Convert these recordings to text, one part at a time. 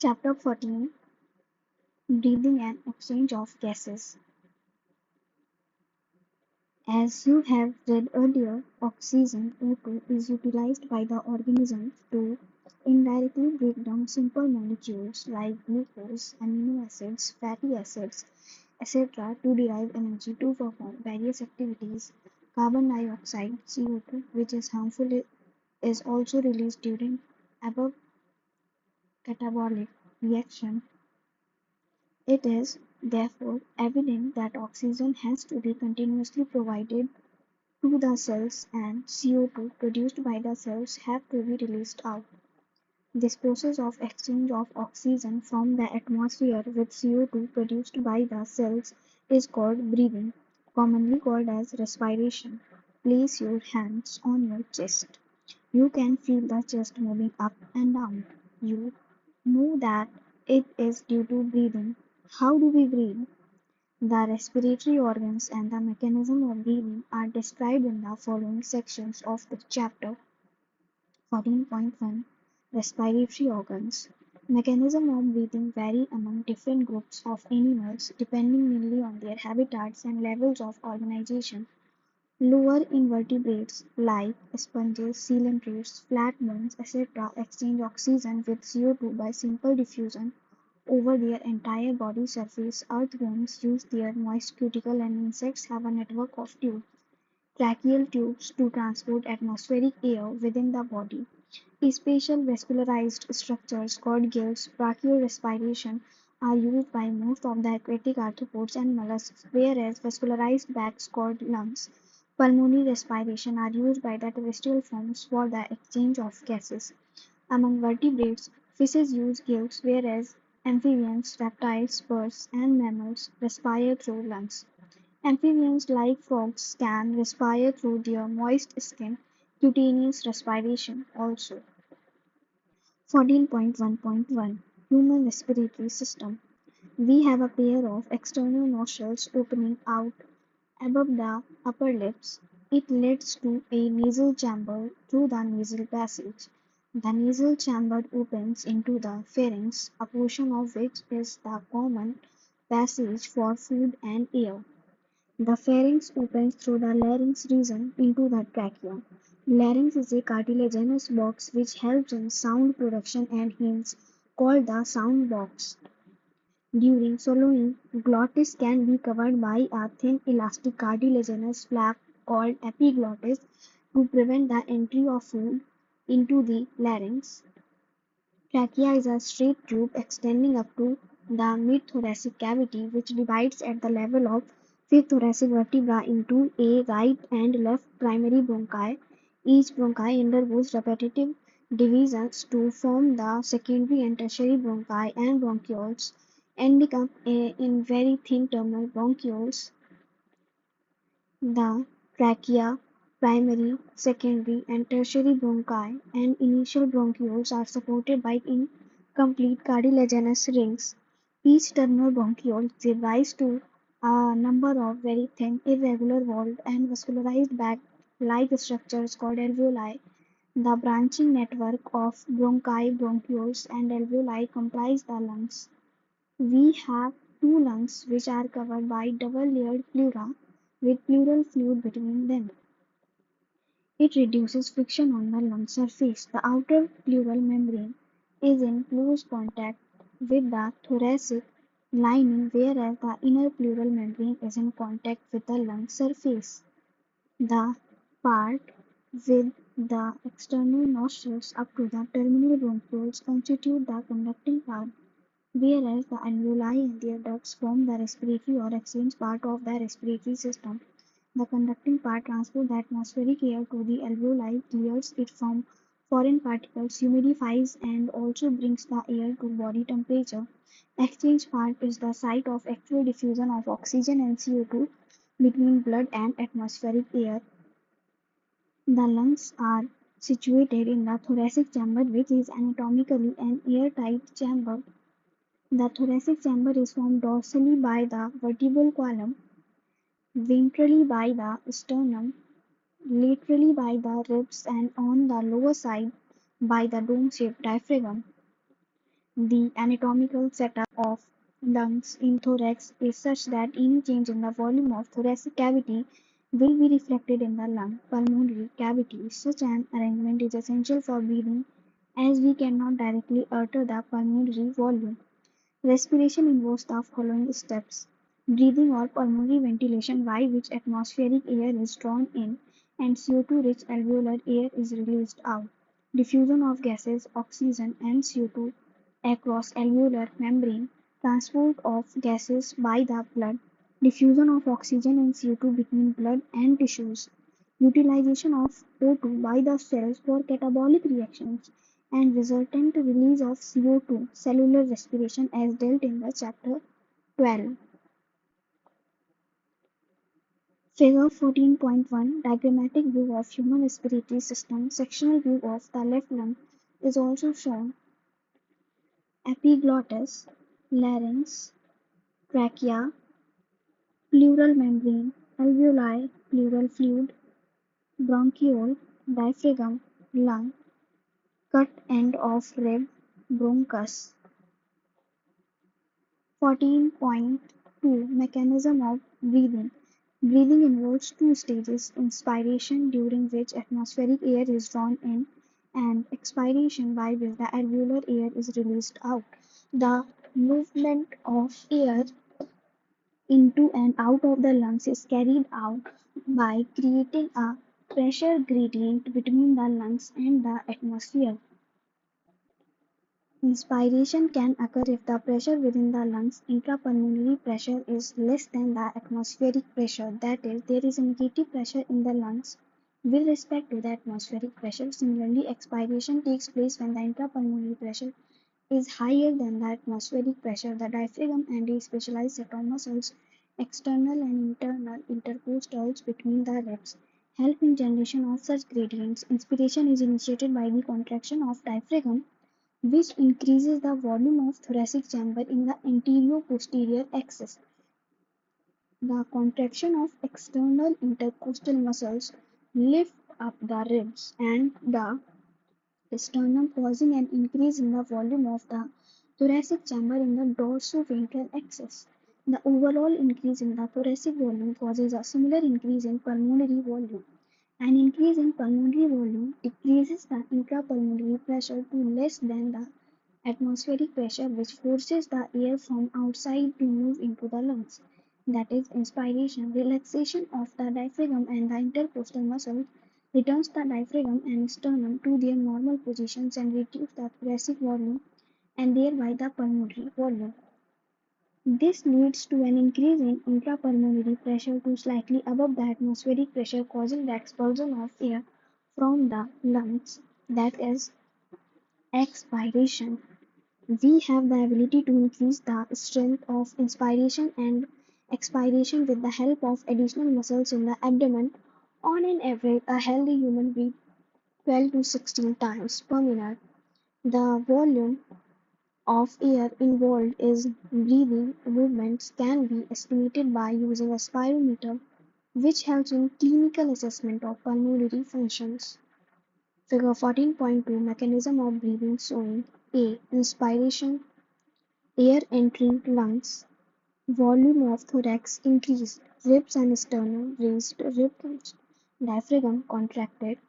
Chapter 14: Breathing and Exchange of Gases. As you have read earlier, oxygen O2 is utilized by the organism to indirectly break down simple molecules like glucose, amino acids, fatty acids, etc. to derive energy to perform various activities. Carbon dioxide (CO2), which is harmful, is also released during above catabolic reaction. It is, therefore, evident that oxygen has to be continuously provided to the cells and CO2 produced by the cells have to be released out. This process of exchange of oxygen from the atmosphere with CO2 produced by the cells is called breathing, commonly called as respiration. Place your hands on your chest. You can feel the chest moving up and down. You know that it is due to breathing. How do we breathe? The respiratory organs and the mechanism of breathing are described in the following sections of the chapter 14.1. Respiratory organs. Mechanism of breathing vary among different groups of animals depending mainly on their habitats and levels of organization. Lower invertebrates like sponges, coelenterate, flatbones, etc. exchange oxygen with CO2 by simple diffusion over their entire body surface. Earthworms use their moist cuticle and insects have a network of tubes, tracheal tubes, to transport atmospheric air within the body. Special vascularized structures called gills, brachiorespiration, are used by most of the aquatic arthropods and mollusks, whereas vascularized bags called lungs, pulmonary respiration, are used by the terrestrial forms for the exchange of gases. Among vertebrates, fishes use gills, whereas amphibians, reptiles, birds, and mammals respire through lungs. Amphibians like frogs can respire through their moist skin, cutaneous respiration also. 14.1.1 Human Respiratory System. We have a pair of external nostrils opening out above the upper lips. It leads to a nasal chamber through the nasal passage. The nasal chamber opens into the pharynx, a portion of which is the common passage for food and air. The pharynx opens through the larynx region into the trachea. Larynx is a cartilaginous box which helps in sound production and hence called the sound box. During swallowing, glottis can be covered by a thin elastic cartilaginous flap called epiglottis to prevent the entry of food into the larynx. Trachea is a straight tube extending up to the mid-thoracic cavity which divides at the level of fifth thoracic vertebra into a right and left primary bronchi. Each bronchi undergoes repetitive divisions to form the secondary and tertiary bronchi and bronchioles, ending up in very thin terminal bronchioles. The trachea, primary, secondary, and tertiary bronchi and initial bronchioles are supported by incomplete cartilaginous rings. Each terminal bronchiole gives rise to a number of very thin, irregular walled and vascularized bag-like structures called alveoli. The branching network of bronchi, bronchioles, and alveoli comprise the lungs. We have two lungs which are covered by double-layered pleura with pleural fluid between them. It reduces friction on the lung surface. The outer pleural membrane is in close contact with the thoracic lining, whereas the inner pleural membrane is in contact with the lung surface. The part with the external nostrils up to the terminal bronchioles constitute the conducting part, whereas the alveoli and their ducts form the respiratory or exchange part of the respiratory system. The conducting part transports the atmospheric air to the alveoli, clears it from foreign particles, humidifies, and also brings the air to body temperature. Exchange part is the site of actual diffusion of oxygen and CO2 between blood and atmospheric air. The lungs are situated in the thoracic chamber, which is anatomically an airtight chamber. The thoracic chamber is formed dorsally by the vertebral column, ventrally by the sternum, laterally by the ribs, and on the lower side by the dome-shaped diaphragm. The anatomical setup of lungs in thorax is such that any change in the volume of thoracic cavity will be reflected in the lung pulmonary cavity. Such an arrangement is essential for breathing as we cannot directly alter the pulmonary volume. Respiration involves the following steps: breathing or pulmonary ventilation, by which atmospheric air is drawn in and CO2-rich alveolar air is released out. Diffusion of gases, oxygen and CO2 across alveolar membrane. Transport of gases by the blood. Diffusion of oxygen and CO2 between blood and tissues. Utilization of O2 by the cells for catabolic reactions and resultant release of CO2, cellular respiration, as dealt in the chapter 12. Figure 14.1 Diagrammatic view of human respiratory system. Sectional view of the left lung is also shown. Epiglottis, larynx, trachea, pleural membrane, alveoli, pleural fluid, bronchiole, diaphragm, lung, cut end of rib, bronchus. 14.2 Mechanism of breathing. Breathing involves two stages: inspiration, during which atmospheric air is drawn in, and expiration, by which the alveolar air is released out. The movement of air into and out of the lungs is carried out by creating a pressure gradient between the lungs and the atmosphere. Inspiration can occur if the pressure within the lungs intrapulmonary pressure is less than the atmospheric pressure, that is, there is a negative pressure in the lungs with respect to the atmospheric pressure. Similarly, expiration takes place when the intrapulmonary pressure is higher than the atmospheric pressure. The diaphragm and its specialized set of muscles, external and internal intercostals between the ribs, help in generation of such gradients. Inspiration is initiated by the contraction of diaphragm, which increases the volume of thoracic chamber in the anterior-posterior axis. The contraction of external intercostal muscles lift up the ribs and the sternum, causing an increase in the volume of the thoracic chamber in the dorsoventral axis. The overall increase in the thoracic volume causes a similar increase in pulmonary volume. An increase in pulmonary volume decreases the intrapulmonary pressure to less than the atmospheric pressure, which forces the air from outside to move into the lungs. That is inspiration. Relaxation of the diaphragm and the intercostal muscles returns the diaphragm and sternum to their normal positions and reduces the thoracic volume and thereby the pulmonary volume. This leads to an increase in intrapulmonary pressure to slightly above the atmospheric pressure, causing the expulsion of air from the lungs, that is expiration. We have the ability to increase the strength of inspiration and expiration with the help of additional muscles in the abdomen. On an average, a healthy human breathes 12 to 16 times per minute. The volume of air involved in breathing movements can be estimated by using a spirometer, which helps in clinical assessment of pulmonary functions. Figure 14.2 Mechanism of breathing showing A. Inspiration, air entering lungs, volume of thorax increased, ribs and sternum raised, rib cage, diaphragm contracted.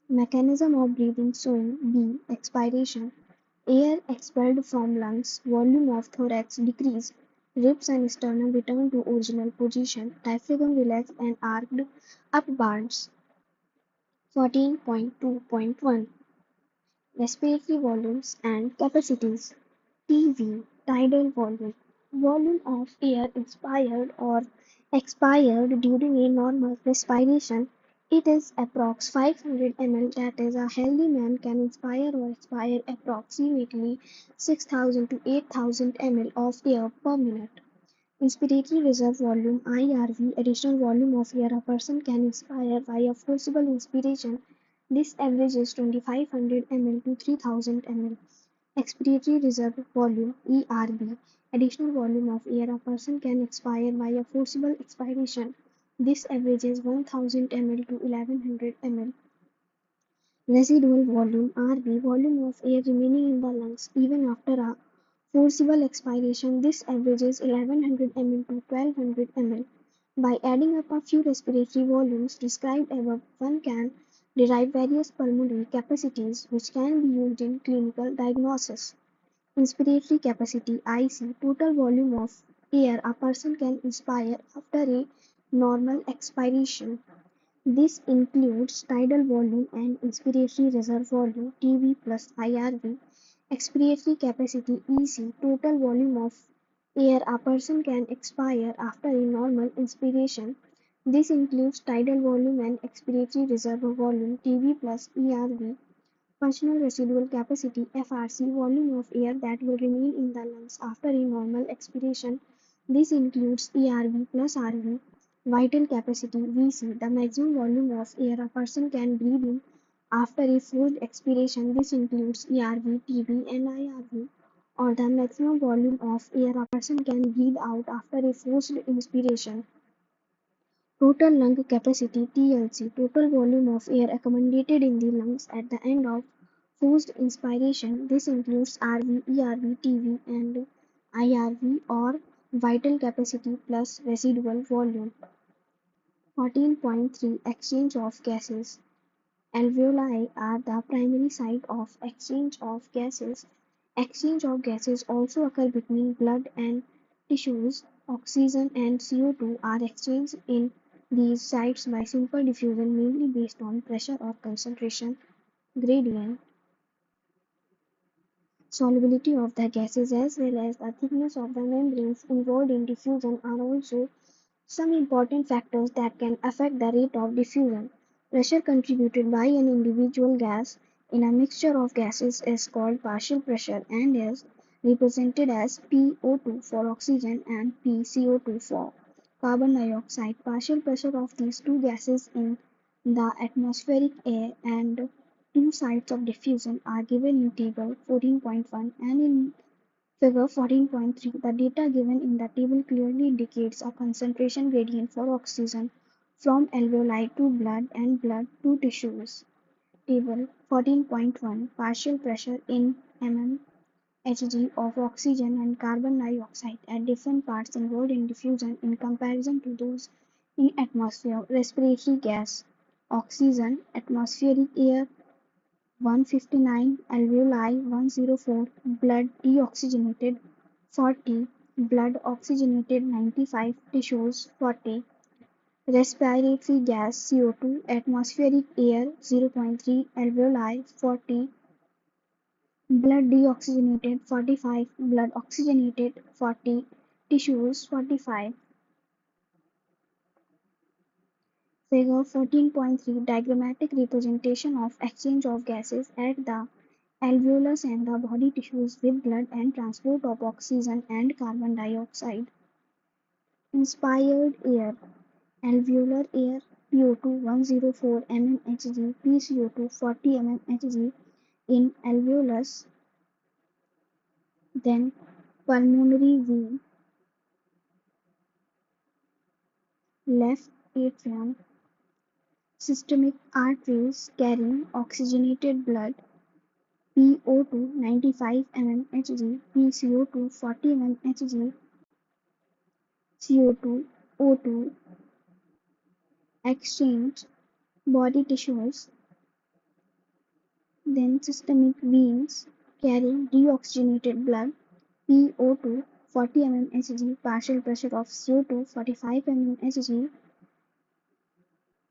Mechanism of breathing showing B. Expiration, air expelled from lungs, volume of thorax decreased, ribs and sternum returned to original position, diaphragm relaxed and arched upwards. 14.2.1 Respiratory volumes and capacities. TV tidal volume. Volume of air inspired or expired during a normal respiration. It is approx 500 ml, that is, a healthy man can inspire or expire approximately 6,000 to 8,000 ml of air per minute. Inspiratory reserve volume IRV, additional volume of air a person can inspire by a forcible inspiration. This averages 2,500 ml to 3,000 ml. Expiratory reserve volume ERV, additional volume of air a person can expire by a forcible expiration. This averages 1,000 ml to 1,100 ml. Residual volume RV, volume of air remaining in the lungs even after a forcible expiration. This averages 1100 ml to 1200 ml. By adding up a few respiratory volumes described above, one can derive various pulmonary capacities which can be used in clinical diagnosis. Inspiratory capacity IC, total volume of air a person can inspire after a normal expiration. This includes tidal volume and inspiratory reserve volume (TV plus IRV). Expiratory capacity (EC), total volume of air a person can expire after a normal inspiration. This includes tidal volume and expiratory reserve volume (TV plus ERV). Functional residual capacity (FRC), volume of air that will remain in the lungs after a normal expiration. This includes ERV plus RV. Vital capacity (VC), the maximum volume of air a person can breathe in after a forced expiration. This includes ERV, TB, and IRV. Or the maximum volume of air a person can breathe out after a forced inspiration. Total lung capacity (TLC), total volume of air accommodated in the lungs at the end of forced inspiration. This includes RV, ERV, TV, and IRV, or vital capacity plus residual volume. 14.3 Exchange of gases. Alveoli are the primary site of exchange of gases. Exchange of gases also occur between blood and tissues. Oxygen and CO2 are exchanged in these sites by simple diffusion, mainly based on pressure or concentration gradient. Solubility of the gases as well as the thickness of the membranes involved in diffusion are also some important factors that can affect the rate of diffusion. Pressure contributed by an individual gas in a mixture of gases is called partial pressure and is represented as PO2 for oxygen and PCO2 for carbon dioxide. Partial pressure of these two gases in the atmospheric air and two sites of diffusion are given in Table 14.1 and in Figure 14.3. The data given in the table clearly indicates a concentration gradient for oxygen from alveoli to blood and blood to tissues. Table 14.1. Partial pressure in mmHg of oxygen and carbon dioxide at different parts involved in diffusion in comparison to those in atmosphere. Respiratory gas. Oxygen, atmospheric air 159, alveoli 104, blood deoxygenated 40, blood oxygenated 95, tissues 40. Respiratory gas CO2, atmospheric air 0.3, alveoli 40, blood deoxygenated 45, blood oxygenated 40, tissues 45. Figure 14.3 Diagrammatic representation of exchange of gases at the alveolus and the body tissues with blood and transport of oxygen and carbon dioxide. Inspired air. Alveolar air PO2 104 mmHg, PCO2 40 mmHg in alveolus. Then pulmonary V, left atrium. Systemic arteries carrying oxygenated blood PO2 95 mmHg, PCO2 40 mmHg, CO2, O2 exchange, body tissues. Then systemic veins carrying deoxygenated blood PO2 40 mmHg, partial pressure of CO2 45 mmHg,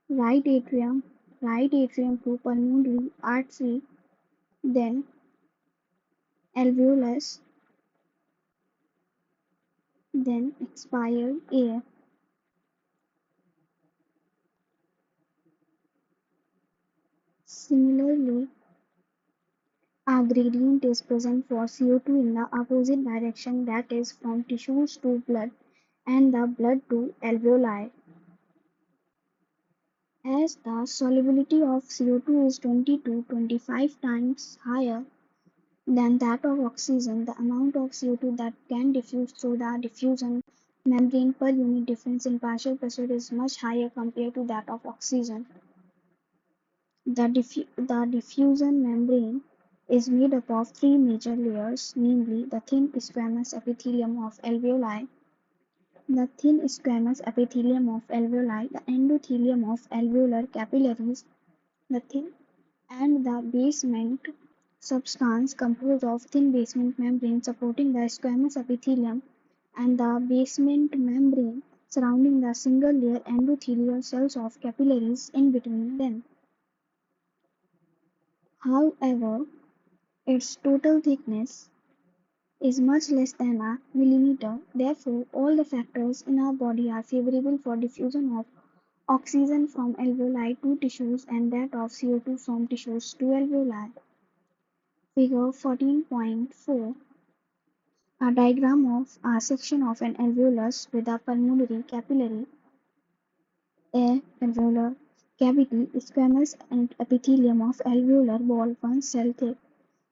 right atrium to pulmonary artery, then alveolus, then expired air. Similarly, a gradient is present for CO2 in the opposite direction, that is from tissues to blood and the blood to alveoli. As the solubility of CO2 is 20 to 25 times higher than that of oxygen, the amount of CO2 that can diffuse through the diffusion membrane per unit difference in partial pressure is much higher compared to that of oxygen. The diffusion membrane is made up of three major layers, namely the thin squamous epithelium of alveoli, the endothelium of alveolar capillaries, the thin and the basement substance composed of thin basement membrane supporting the squamous epithelium and the basement membrane surrounding the single-layer endothelial cells of capillaries in between them. However, its total thickness is much less than a millimeter. Therefore, all the factors in our body are favorable for diffusion of oxygen from alveoli to tissues and that of CO2 from tissues to alveoli. Figure 14.4, a diagram of a section of an alveolus with a pulmonary capillary, a alveolar cavity, squamous and epithelium of alveolar wall 1 cell thick,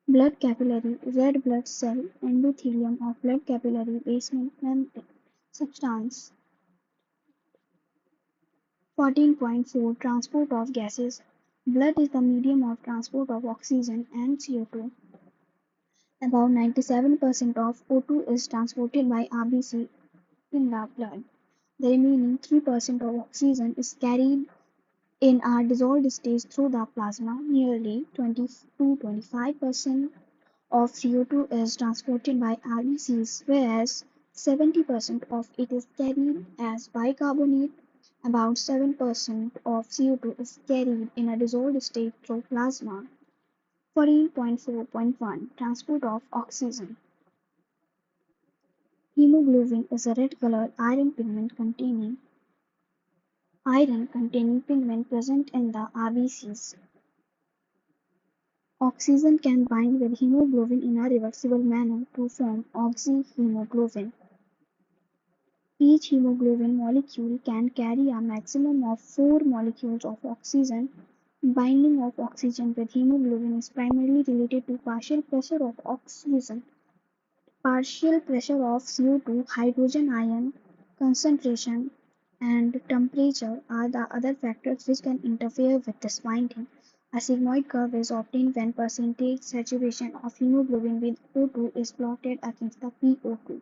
blood capillary, red blood cell, endothelium of blood capillary, basement membrane. Substance 14.4, transport of gases. Blood is the medium of transport of oxygen and CO2. About 97% of O2 is transported by RBC in the blood. The remaining 3% of oxygen is carried in a dissolved state through the plasma. Nearly 20 to 25% of CO2 is transported by RBCs, whereas 70% of it is carried as bicarbonate. About 7% of CO2 is carried in a dissolved state through plasma. 14.4.1, transport of oxygen. Hemoglobin is a red-colored iron-containing pigment present in the RBCs. Oxygen can bind with hemoglobin in a reversible manner to form oxyhemoglobin. Each hemoglobin molecule can carry a maximum of 4 molecules of oxygen. Binding of oxygen with hemoglobin is primarily related to partial pressure of oxygen, partial pressure of CO2, hydrogen ion concentration, and temperature are the other factors which can interfere with this binding. A sigmoid curve is obtained when percentage saturation of hemoglobin with O2 is plotted against the PO2.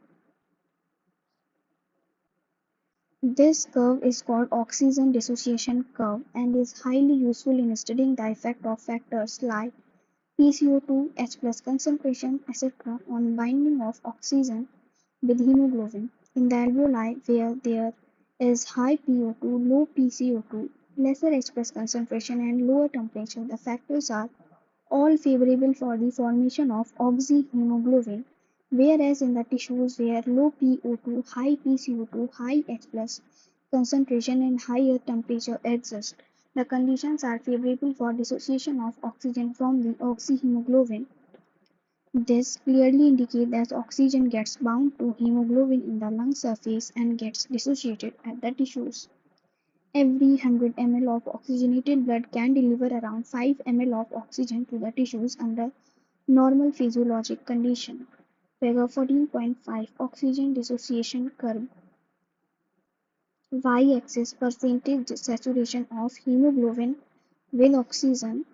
This curve is called oxygen dissociation curve and is highly useful in studying the effect of factors like PCO2, H plus concentration, etc. on binding of oxygen with hemoglobin. In the alveoli, where there is high PO2, low PCO2, lesser H plus concentration, and lower temperature, the factors are all favorable for the formation of oxyhemoglobin, whereas in the tissues where low PO2, high PCO2, high H plus concentration, and higher temperature exist, the conditions are favorable for dissociation of oxygen from the oxyhemoglobin. This clearly indicates that oxygen gets bound to hemoglobin in the lung surface and gets dissociated at the tissues. Every 100 ml of oxygenated blood can deliver around 5 ml of oxygen to the tissues under normal physiologic conditions. Figure 14.5, oxygen dissociation curve. Y-axis percentage saturation of hemoglobin with oxygen,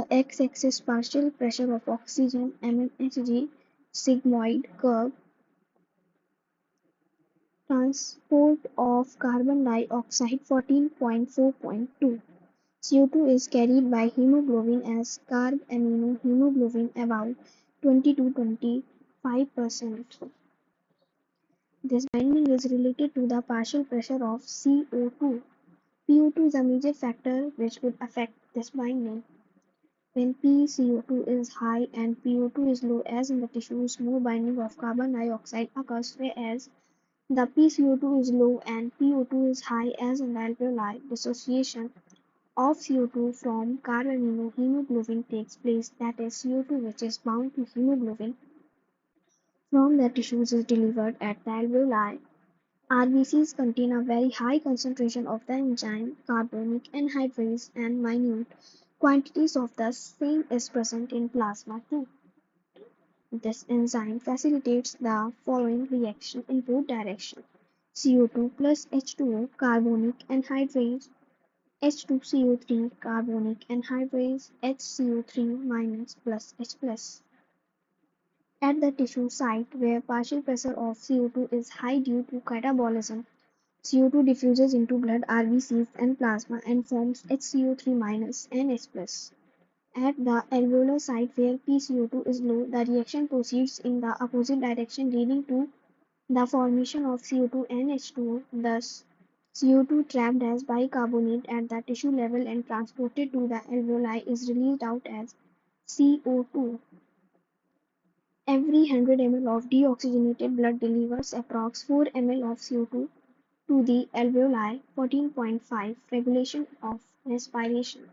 x-axis partial pressure of oxygen, mmHg sigmoid curve. Transport of carbon dioxide 14.4.2. CO2 is carried by hemoglobin as carb-amino-hemoglobin about 20 to 25%. This binding is related to the partial pressure of CO2. PO2 is a major factor which would affect this binding. When PCO2 is high and PO2 is low, as in the tissues, no binding of carbon dioxide occurs, whereas the PCO2 is low and PO2 is high, as in the alveoli. Dissociation of CO2 from carbaminohemoglobin takes place, that is, CO2 which is bound to hemoglobin from the tissues is delivered at the alveoli. RBCs contain a very high concentration of the enzyme carbonic anhydrase and minute quantities of the same is present in plasma too. This enzyme facilitates the following reaction in both directions: CO2 plus H2O carbonic anhydrase H2CO3 carbonic anhydrase HCO3 minus plus H plus. At the tissue site where partial pressure of CO2 is high due to catabolism, CO2 diffuses into blood RBCs and plasma and forms HCO3 minus and H plus. At the alveolar site where PCO2 is low, the reaction proceeds in the opposite direction leading to the formation of CO2 and H2O. Thus, CO2 trapped as bicarbonate at the tissue level and transported to the alveoli is released out as CO2. Every 100 ml of deoxygenated blood delivers approx 4 ml of CO2 to the alveoli. 14.5 Regulation of respiration.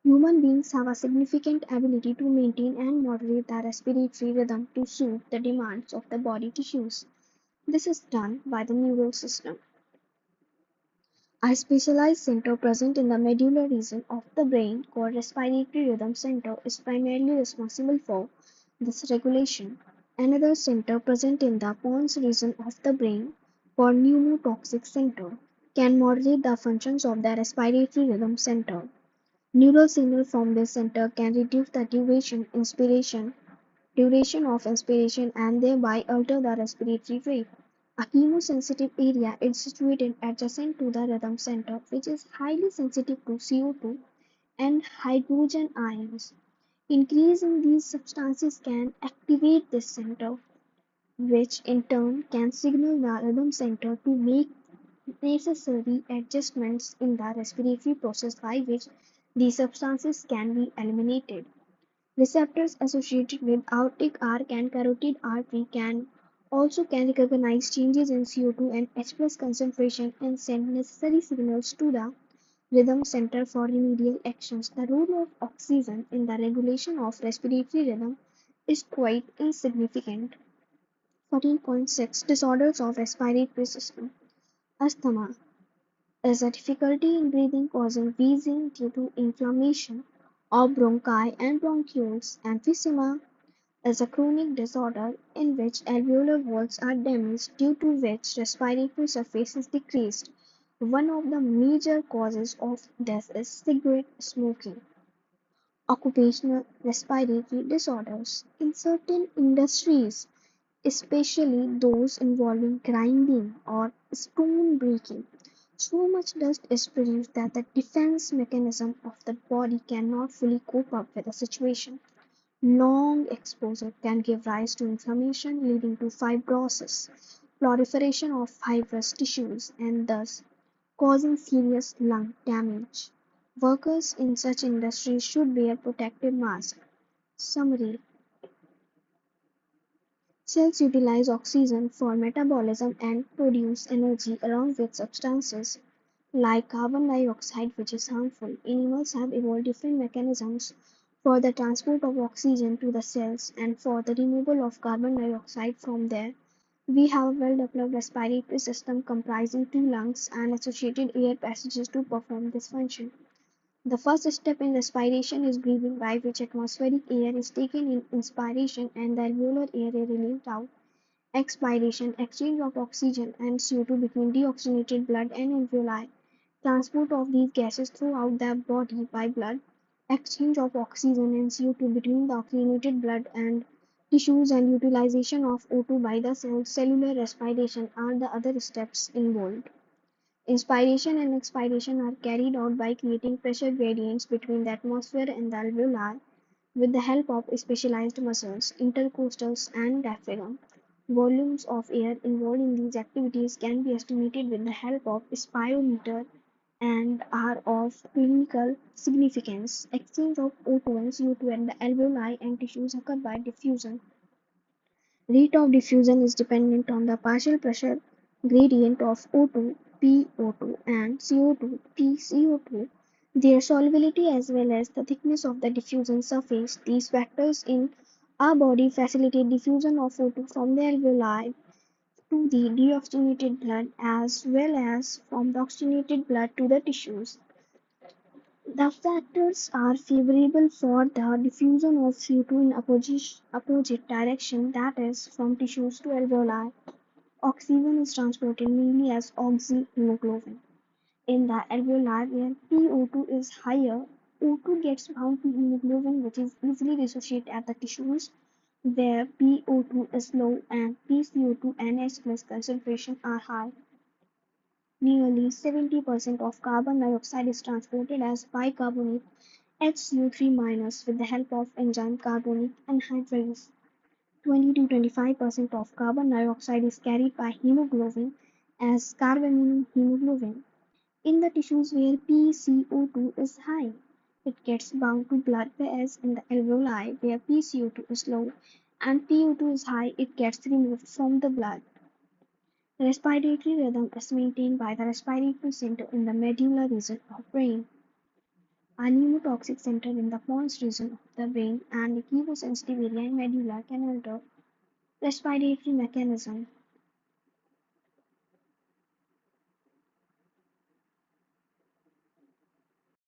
Human beings have a significant ability to maintain and moderate the respiratory rhythm to suit the demands of the body tissues. This is done by the neural system, a specialized center present in the medulla region of the brain called respiratory rhythm center is primarily responsible for this regulation. Another center present in the pons region of the brain called pneumotoxic center can moderate the functions of the respiratory rhythm center. Neural signal from this center can reduce the duration of inspiration and thereby alter the respiratory rate. A chemosensitive area is situated adjacent to the rhythm center, which is highly sensitive to CO2 and hydrogen ions. Increase in these substances can activate this center, which in turn can signal the rhythm center to make necessary adjustments in the respiratory process by which these substances can be eliminated. Receptors associated with aortic arc and carotid artery can recognize changes in CO2 and H plus concentration and send necessary signals to the rhythm center for remedial actions. The role of oxygen in the regulation of respiratory rhythm is quite insignificant. 14.6 Disorders of respiratory system. Asthma is a difficulty in breathing causing wheezing due to inflammation of bronchi and bronchioles. Emphysema is a chronic disorder in which alveolar walls are damaged due to which respiratory surface is decreased. One of the major causes of death is cigarette smoking. Occupational respiratory disorders. In certain industries, especially those involving grinding or stone breaking, so much dust is produced that the defense mechanism of the body cannot fully cope up with the situation. Long exposure can give rise to inflammation leading to fibrosis, proliferation of fibrous tissues, and thus causing serious lung damage. Workers in such industries should wear protective masks. Summary. Cells utilize oxygen for metabolism and produce energy along with substances like carbon dioxide, which is harmful. Animals have evolved different mechanisms for the transport of oxygen to the cells and for the removal of carbon dioxide from there. We have a well-developed respiratory system comprising two lungs and associated air passages to perform this function. The first step in respiration is breathing, by which atmospheric air is taken in inspiration and the alveolar air is released out. Expiration, exchange of oxygen and CO2 between deoxygenated blood and alveoli. Transport of these gases throughout the body by blood. Exchange of oxygen and CO2 between the oxygenated blood and tissues and utilization of O2 by the cells. Cellular respiration are the other steps involved. Inspiration and expiration are carried out by creating pressure gradients between the atmosphere and the alveoli with the help of specialized muscles, intercostals and diaphragm. Volumes of air involved in these activities can be estimated with the help of spirometer and are of clinical significance. Exchange of O2 and CO2 at the alveoli and tissues occur by diffusion. Rate of diffusion is dependent on the partial pressure gradient of O2 (PO2) and CO2 (PCO2), their solubility as well as the thickness of the diffusion surface. These factors in our body facilitate diffusion of O2 from the alveoli to the deoxygenated blood as well as from the oxygenated blood to the tissues. The factors are favorable for the diffusion of CO2 in opposite direction, that is, from tissues to alveoli. Oxygen is transported mainly as oxyhemoglobin. In the alveoli where PO2 is higher, O2 gets bound to hemoglobin which is easily dissociated at the tissues where PO2 is low and PCO2 and H plus concentration are high. Nearly 70% of carbon dioxide is transported as bicarbonate HCO3- with the help of enzyme carbonic anhydrase. 20 to 25% of carbon dioxide is carried by hemoglobin as carbamino hemoglobin. In the tissues where PCO2 is high, it gets bound to blood, whereas in the alveoli where PCO2 is low and PO2 is high, it gets removed from the blood. Respiratory rhythm is maintained by the respiratory center in the medulla region of brain, a pneumotoxic center in the pons region of the brain, and the chemosensitive area in medulla can alter respiratory mechanism.